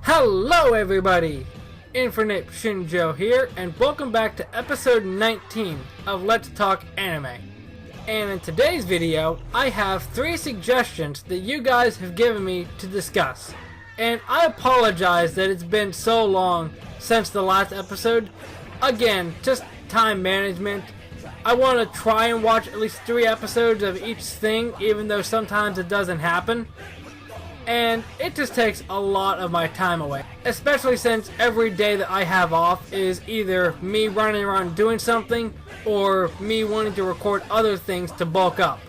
Hello everybody! Infinite Shinjo here, and welcome back to episode 19 of Let's Talk Anime. And in today's video, I have 3 suggestions that you guys have given me to discuss. And I apologize that it's been so long since the last episode. Again, just time management. I want to try and watch at least 3 episodes of each thing, even though sometimes it doesn't happen. And it just takes a lot of my time away, especially since every day that I have off is either me running around doing something or me wanting to record other things to bulk up.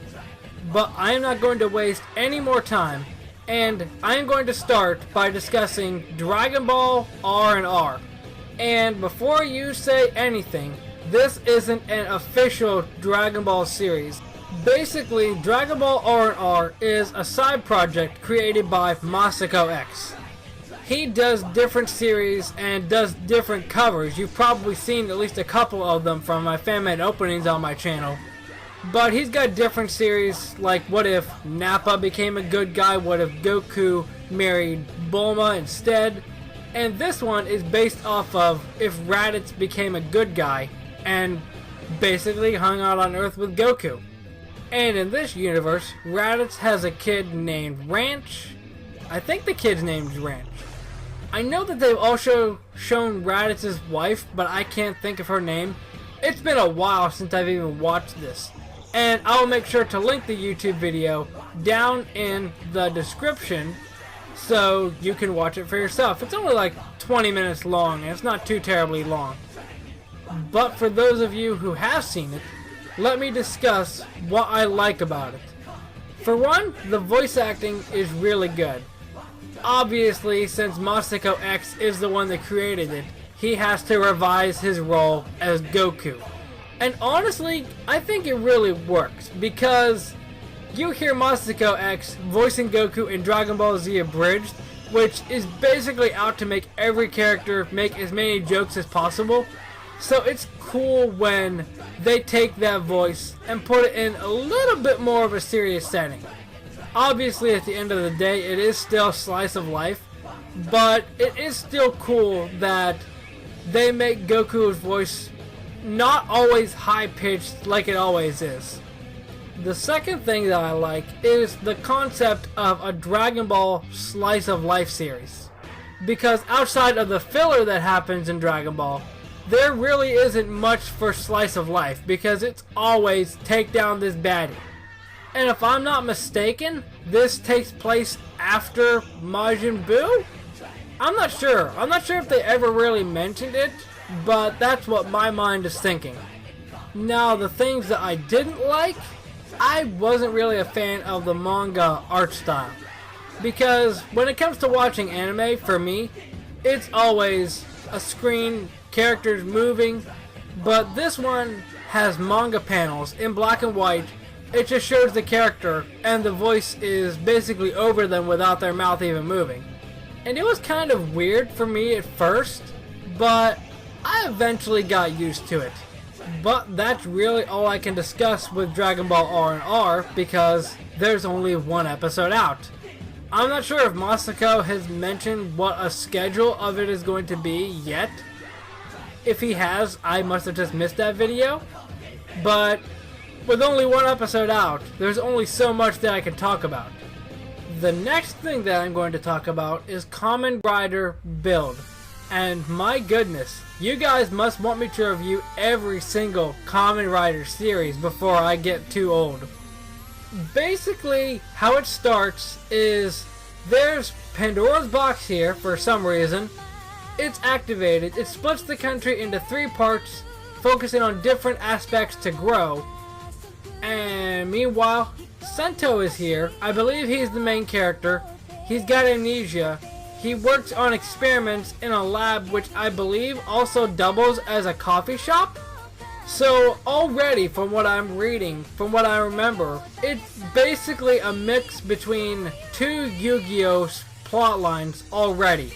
But I am not going to waste any more time, and I am going to start by discussing Dragon Ball R&R. And before you say anything, this isn't an official Dragon Ball series. Basically, Dragon Ball R&R is a side project created by Masako X. He does different series and does different covers. You've probably seen at least a couple of them from my fan-made openings on my channel. But he's got different series like what if Nappa became a good guy, what if Goku married Bulma instead. And this one is based off of if Raditz became a good guy and basically hung out on Earth with Goku. And in this universe, Raditz has a kid named Ranch. I think the kid's name's Ranch. I know that they've also shown Raditz's wife, but I can't think of her name. It's been a while since I've even watched this. And I'll make sure to link the YouTube video down in the description so you can watch it for yourself. It's only like 20 minutes long, and it's not too terribly long. But for those of you who have seen it, let me discuss what I like about it. For one, the voice acting is really good. Obviously, since Masako X is the one that created it, he has to revise his role as Goku. And honestly, I think it really works, because you hear Masako X voicing Goku in Dragon Ball Z Abridged, which is basically out to make every character make as many jokes as possible. So it's cool when they take that voice and put it in a little bit more of a serious setting. Obviously, at the end of the day, it is still slice of life, but it is still cool that they make Goku's voice not always high-pitched like it always is. The second thing that I like is the concept of a Dragon Ball slice of life series. Because outside of the filler that happens in Dragon Ball, there really isn't much for slice of life, because it's always take down this baddie. And if I'm not mistaken, this takes place after Majin Buu? I'm not sure. I'm not sure if they ever really mentioned it, but that's what my mind is thinking. Now, the things that I didn't like, I wasn't really a fan of the manga art style. Because when it comes to watching anime, for me, it's always a screen, characters moving, but this one has manga panels in black and white. It just shows the character and the voice is basically over them without their mouth even moving. And it was kind of weird for me at first, but I eventually got used to it. But that's really all I can discuss with Dragon Ball R&R, because there's only 1 episode out. I'm not sure if Masako has mentioned what a schedule of it is going to be yet. If he has, I must have just missed that video. But with only 1 episode out, there's only so much that I can talk about. The next thing that I'm going to talk about is Kamen Rider Build. And my goodness, you guys must want me to review every single Kamen Rider series before I get too old. Basically, how it starts is there's Pandora's box here for some reason. It's activated. It splits the country into 3 parts, focusing on different aspects to grow. And meanwhile, Sento is here. I believe he's the main character. He's got amnesia. He works on experiments in a lab which I believe also doubles as a coffee shop. So already, from what I'm reading, from what I remember, it's basically a mix between 2 Yu-Gi-Oh! Plotlines already.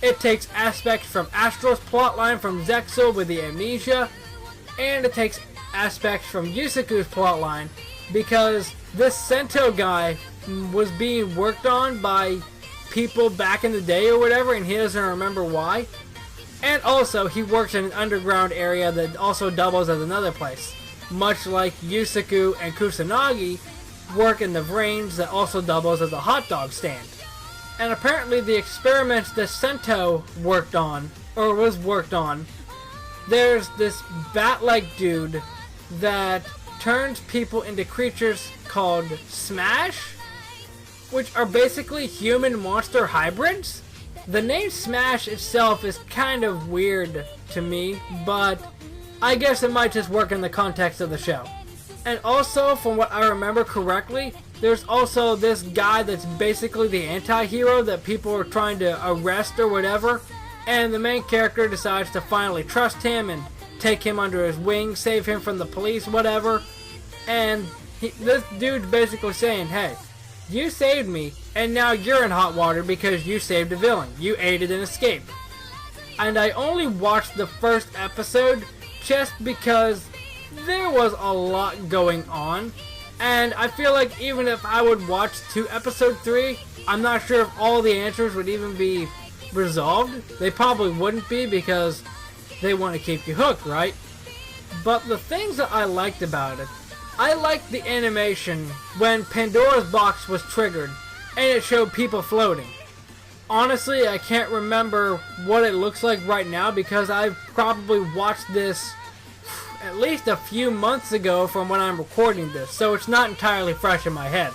It takes aspects from Astro's plotline from Zexal with the amnesia, and it takes aspects from Yusaku's plotline, because this Sento guy was being worked on by people back in the day or whatever, and he doesn't remember why. And also, he works in an underground area that also doubles as another place, much like Yusaku and Kusanagi work in the brains that also doubles as a hot dog stand. And apparently the experiments that Sento worked on, or was worked on, there's this bat-like dude that turns people into creatures called Smash, which are basically human-monster hybrids. The name Smash itself is kind of weird to me, but I guess it might just work in the context of the show. And also, from what I remember correctly, there's also this guy that's basically the anti-hero that people are trying to arrest or whatever, and the main character decides to finally trust him and take him under his wing, save him from the police, whatever. And this dude's basically saying, hey, you saved me, and now you're in hot water because you saved a villain. You aided an escape. And I only watched the first episode just because there was a lot going on. And I feel like even if I would watch episode 3, I'm not sure if all the answers would even be resolved. They probably wouldn't be because they want to keep you hooked, right? But the things that I liked about it, I liked the animation when Pandora's box was triggered and it showed people floating. Honestly, I can't remember what it looks like right now because I've probably watched this at least a few months ago from when I'm recording this, so it's not entirely fresh in my head.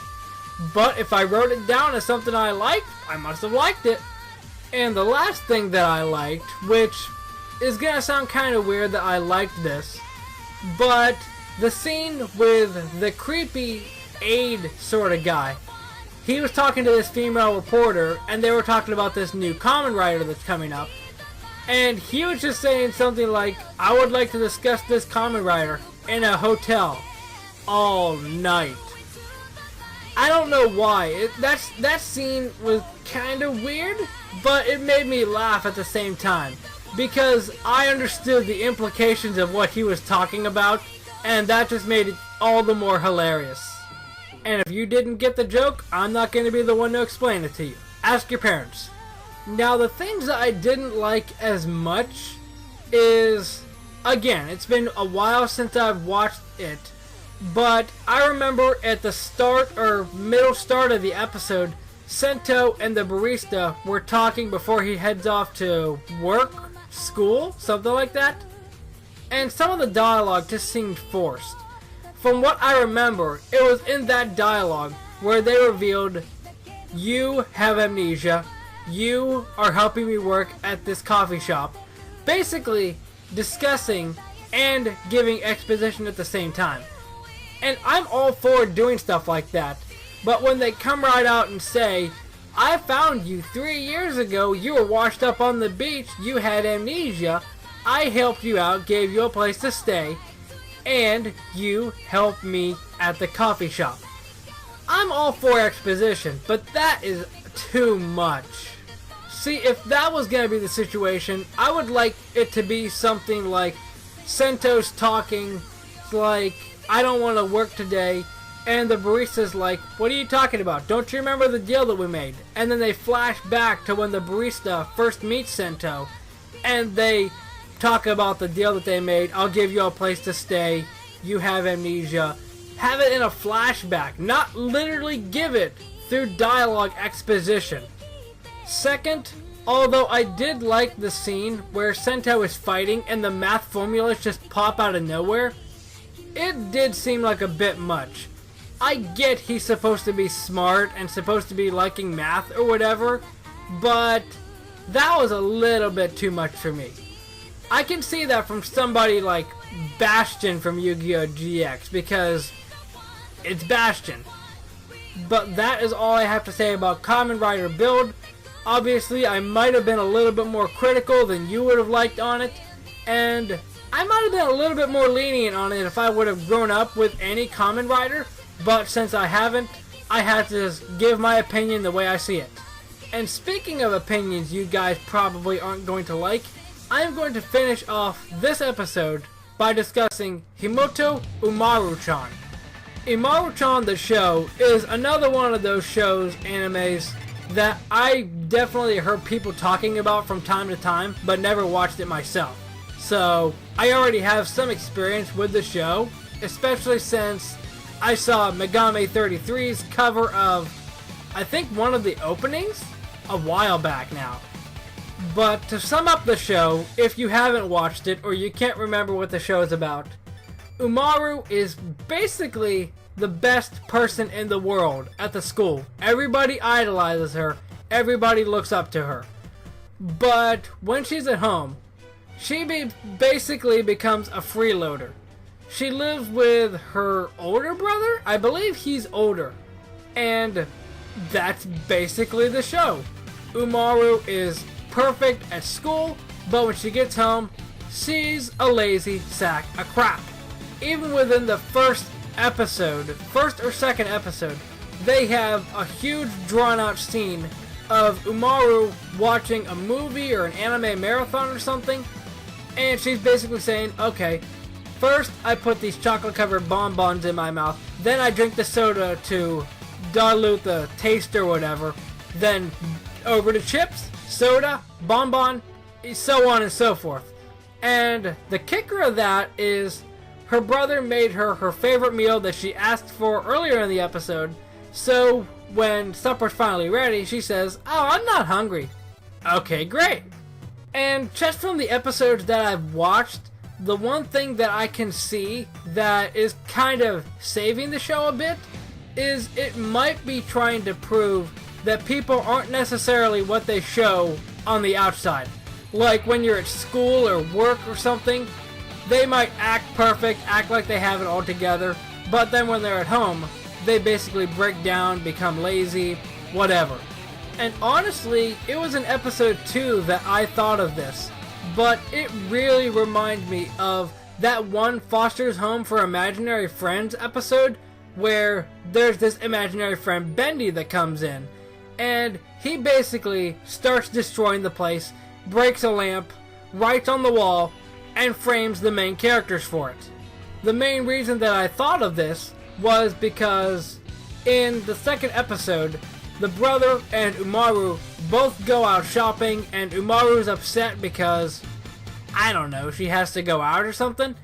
But if I wrote it down as something I liked, I must have liked it. And the last thing that I liked, which is gonna sound kind of weird that I liked this, but the scene with the creepy aide sort of guy. He was talking to this female reporter, and they were talking about this new Kamen Rider that's coming up. And he was just saying something like, I would like to discuss this Kamen Rider in a hotel all night. I don't know why. That scene was kind of weird, but it made me laugh at the same time. Because I understood the implications of what he was talking about, and that just made it all the more hilarious. And if you didn't get the joke, I'm not going to be the one to explain it to you. Ask your parents. Now, the things that I didn't like as much is, again, it's been a while since I've watched it, but I remember at the start or middle start of the episode, Sento and the barista were talking before he heads off to work, school, something like that. And some of the dialogue just seemed forced. From what I remember, it was in that dialogue where they revealed, you have amnesia, you are helping me work at this coffee shop, basically discussing and giving exposition at the same time. And I'm all for doing stuff like that, but when they come right out and say, I found you 3 years ago, you were washed up on the beach, you had amnesia, I helped you out, gave you a place to stay, and you helped me at the coffee shop. I'm all for exposition, but that is too much. See, if that was going to be the situation, I would like it to be something like Sento's talking, like, I don't want to work today, and the barista's like, what are you talking about? Don't you remember the deal that we made? And then they flash back to when the barista first meets Sento, and they talk about the deal that they made. I'll give you a place to stay. You have amnesia. Have it in a flashback, not literally give it through dialogue exposition. Second, although I did like the scene where Sento is fighting and the math formulas just pop out of nowhere, it did seem like a bit much. I get he's supposed to be smart and supposed to be liking math or whatever, but that was a little bit too much for me. I can see that from somebody like Bastion from Yu-Gi-Oh! GX, because it's Bastion. But that is all I have to say about Kamen Rider Build. Obviously, I might have been a little bit more critical than you would have liked on it, and I might have been a little bit more lenient on it if I would have grown up with any Kamen Rider, but since I haven't, I had to just give my opinion the way I see it. And speaking of opinions you guys probably aren't going to like, I'm going to finish off this episode by discussing Himouto Umaru-Chan. Umaru-Chan the show is another one of those shows, animes, that I definitely heard people talking about from time to time, but never watched it myself. So I already have some experience with the show, especially since I saw Megami 33's cover of, I think, one of the openings a while back now. But to sum up the show, if you haven't watched it or you can't remember what the show is about, Umaru is basically the best person in the world at the school. Everybody idolizes her, everybody looks up to her. But when she's at home, she basically becomes a freeloader. She lives with her older brother? I believe he's older. And that's basically the show. Umaru is perfect at school, but when she gets home, she's a lazy sack of crap. Even within the first or second episode, they have a huge drawn out scene of Umaru watching a movie or an anime marathon or something, and she's basically saying, okay, first I put these chocolate covered bonbons in my mouth, then I drink the soda to dilute the taste or whatever, then over to chips, soda, bonbon, so on and so forth. And the kicker of that is her brother made her her favorite meal that she asked for earlier in the episode, so when supper's finally ready, she says, "Oh, I'm not hungry." Okay, great. And just from the episodes that I've watched, the one thing that I can see that is kind of saving the show a bit is it might be trying to prove that people aren't necessarily what they show on the outside. Like when you're at school or work or something, they might act perfect, act like they have it all together, but then when they're at home, they basically break down, become lazy, whatever. And honestly, it was in episode 2 that I thought of this, but it really reminded me of that one Foster's Home for Imaginary Friends episode where there's this imaginary friend Bendy that comes in, and he basically starts destroying the place, breaks a lamp, writes on the wall, and frames the main characters for it. The main reason that I thought of this was because in the second episode, the brother and Umaru both go out shopping, and Umaru's upset because, I don't know, she has to go out or something,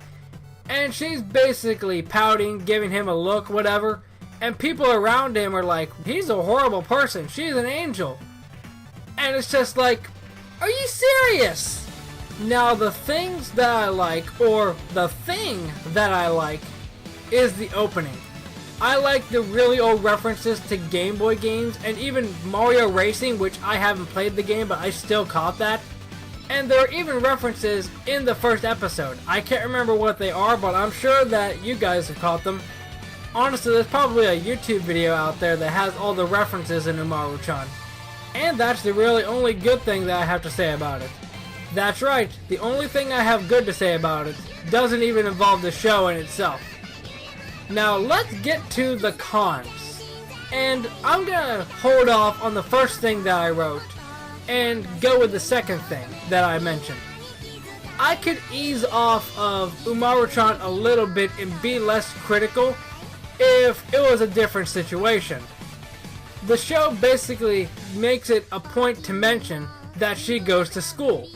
and she's basically pouting, giving him a look, whatever, and people around him are like, he's a horrible person, she's an angel. And it's just like, are you serious? Now the things that I like, or the thing that I like, is the opening. I like the really old references to Game Boy games, and even Mario Racing, which I haven't played the game, but I still caught that. And there are even references in the first episode. I can't remember what they are, but I'm sure that you guys have caught them. Honestly, there's probably a YouTube video out there that has all the references in Umaru-Chan. And that's the really only good thing that I have to say about it. That's right, the only thing I have good to say about it doesn't even involve the show in itself. Now let's get to the cons. And I'm gonna hold off on the first thing that I wrote and go with the second thing that I mentioned. I could ease off of Umaru-Chan a little bit and be less critical if it was a different situation. The show basically makes it a point to mention that she goes to school.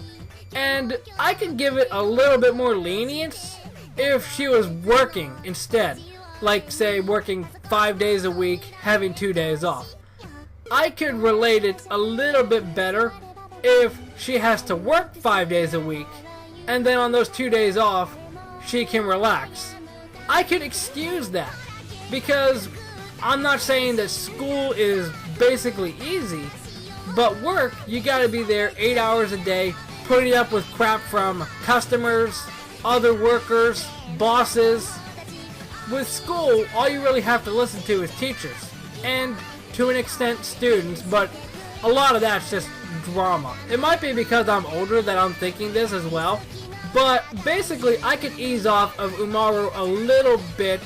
And I could give it a little bit more lenience if she was working instead. Like, say, working 5 days a week, having 2 days off. I could relate it a little bit better if she has to work 5 days a week, and then on those 2 days off, she can relax. I could excuse that, because I'm not saying that school is basically easy, but work, you gotta be there 8 hours a day, putting up with crap from customers, other workers, bosses. With school, all you really have to listen to is teachers, and to an extent students, but a lot of that's just drama. It might be because I'm older that I'm thinking this as well, but basically I could ease off of Umaru a little bit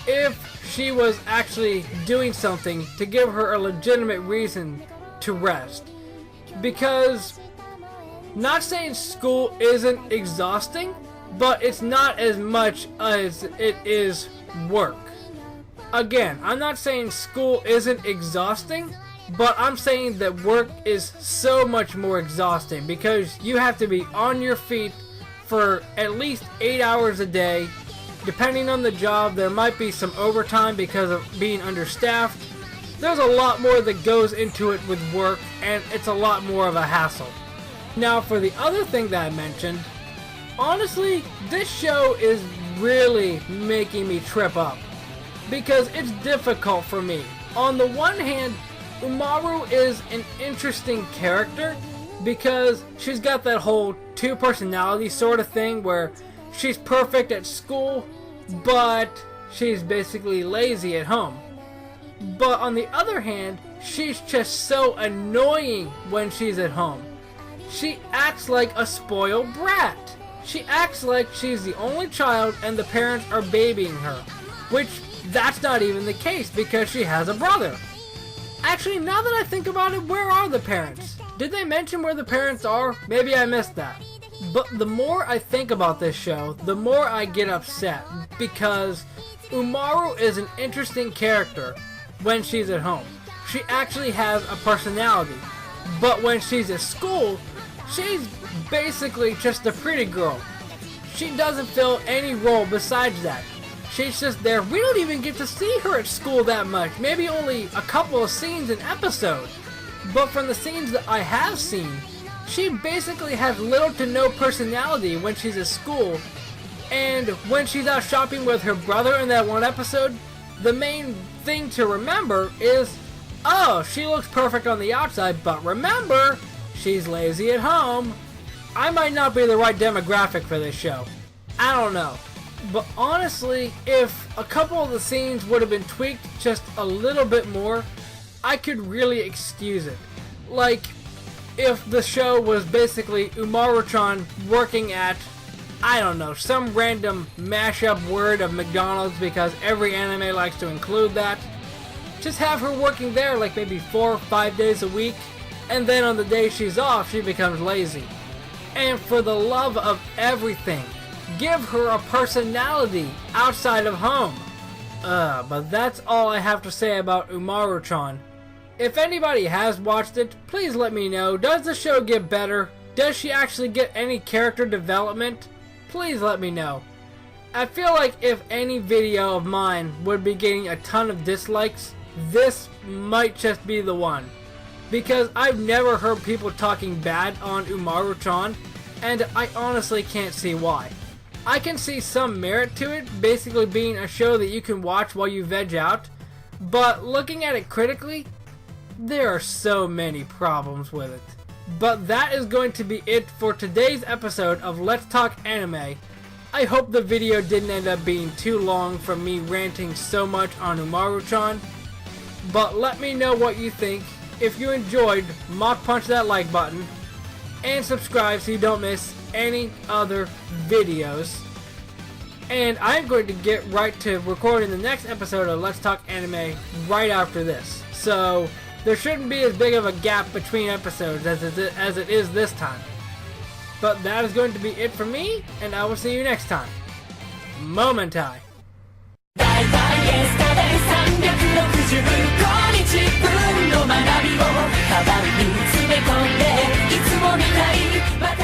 if she was actually doing something to give her a legitimate reason to rest. Because, not saying school isn't exhausting, but it's not as much as it is work. Again, I'm not saying school isn't exhausting, but I'm saying that work is so much more exhausting because you have to be on your feet for at least 8 hours a day. Depending on the job, there might be some overtime because of being understaffed. There's a lot more that goes into it with work, and it's a lot more of a hassle. Now, for the other thing that I mentioned, honestly, this show is really making me trip up because it's difficult for me. On the one hand, Umaru is an interesting character because she's got that whole two personality sort of thing where she's perfect at school, but she's basically lazy at home. But on the other hand, she's just so annoying when she's at home. She acts like a spoiled brat. She acts like she's the only child and the parents are babying her, which that's not even the case because she has a brother. Actually, now that I think about it, where are the parents? Did they mention where the parents are? Maybe I missed that. But the more I think about this show, the more I get upset because Umaru is an interesting character when she's at home. She actually has a personality. But when she's at school, she's basically just a pretty girl. She doesn't fill any role besides that. She's just there. We don't even get to see her at school that much. Maybe only a couple of scenes an episode. But from the scenes that I have seen, she basically has little to no personality when she's at school. And when she's out shopping with her brother in that one episode, the main thing to remember is, oh, she looks perfect on the outside, but remember, she's lazy at home. I might not be the right demographic for this show. I don't know. But honestly, if a couple of the scenes would have been tweaked just a little bit more, I could really excuse it. Like, if the show was basically Umaru-Chan working at, I don't know, some random mashup word of McDonald's because every anime likes to include that. Just have her working there like maybe 4 or 5 days a week, and then on the day she's off, she becomes lazy. And for the love of everything, give her a personality outside of home. But that's all I have to say about Umaru-Chan. If anybody has watched it, please let me know. Does the show get better? Does she actually get any character development? Please let me know. I feel like if any video of mine would be getting a ton of dislikes, this might just be the one. Because I've never heard people talking bad on Umaru-Chan, and I honestly can't see why. I can see some merit to it, basically being a show that you can watch while you veg out, but looking at it critically, there are so many problems with it. But that is going to be it for today's episode of Let's Talk Anime. I hope the video didn't end up being too long from me ranting so much on Umaru-Chan, but let me know what you think. If you enjoyed, mock punch that like button, and subscribe so you don't miss any other videos. And I'm going to get right to recording the next episode of Let's Talk Anime right after this. So there shouldn't be as big of a gap between episodes as it is this time. But that is going to be it for me, and I will see you next time. Momentai. 365日分の学びをカバンに詰め込んでいつもみたいまた